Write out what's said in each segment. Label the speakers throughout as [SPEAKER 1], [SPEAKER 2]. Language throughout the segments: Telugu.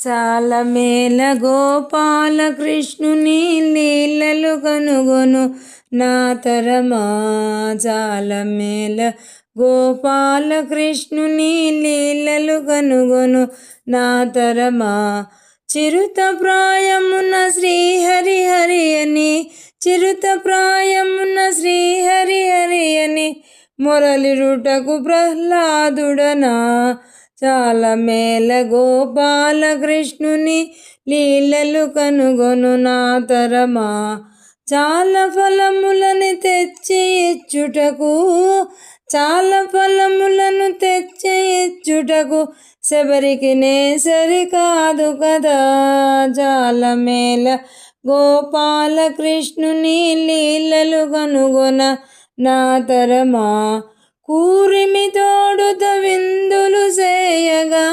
[SPEAKER 1] చాలా మేల గోపాల కృష్ణుని లీలలు కనుగొను నా తరమా. చాలా మేల గోపాల కృష్ణుని లీలలు కనుగొను నా తరమా. చిరుత ప్రాయమున శ్రీహరి హరి అని, చిరుత ప్రాయమున శ్రీహరి హరి అని మొరలిరుటకు ప్రహ్లాదుడనా. చాలా మేల గోపాల కృష్ణుని లీలలు కనుగొను నా తరమా. చాలా ఫలములను తెచ్చి ఇచ్చుటకు, చాలా ఫలములను తెచ్చి ఇచ్చుటకు శబరికి నే సరికాదు కదా. చాలా మేల గోపాల కృష్ణుని లీలలు కనుగొన నా తరమా. కూరిమి తోడుత విందులు చేయగా,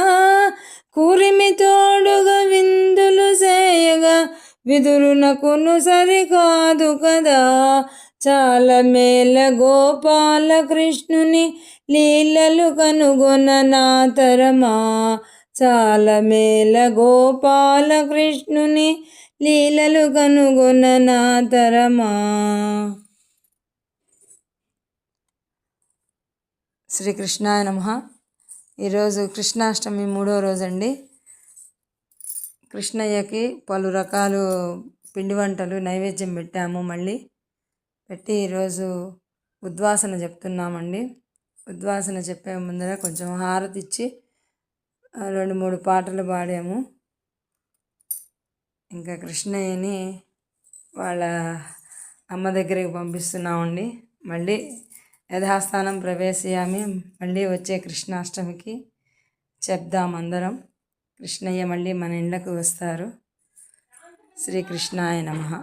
[SPEAKER 1] కూరిమి తోడుగా విందులు చేయగా విదురునకును సరికాదు కదా. చాలా మేల గోపాల కృష్ణుని లీలలు కనుగొన నా తరమా. చాలా మేల గోపాల కృష్ణుని లీలలు కనుగొన నా తరమా. శ్రీకృష్ణాయ నమః. ఈరోజు కృష్ణాష్టమి 3వ రోజండి. కృష్ణయ్యకి పలు రకాలు పిండి వంటలు నైవేద్యం పెట్టాము. మళ్ళీ పెట్టి ఈరోజు ఉద్వాసన చెప్తున్నామండి. ఉద్వాసన చెప్పే ముందర కొంచెం హారతి ఇచ్చి 2-3 పాటలు పాడాము. ఇంకా కృష్ణయ్యని వాళ్ళ అమ్మ దగ్గరికి పంపిస్తున్నామండి. మళ్ళీ యథాస్థానం ప్రవేశయామి. మళ్ళీ వచ్చే కృష్ణాష్టమికి చెప్దాం అందరం. కృష్ణయ్య మళ్ళీ మన ఇళ్ళకు వస్తారు. శ్రీకృష్ణాయ నమః.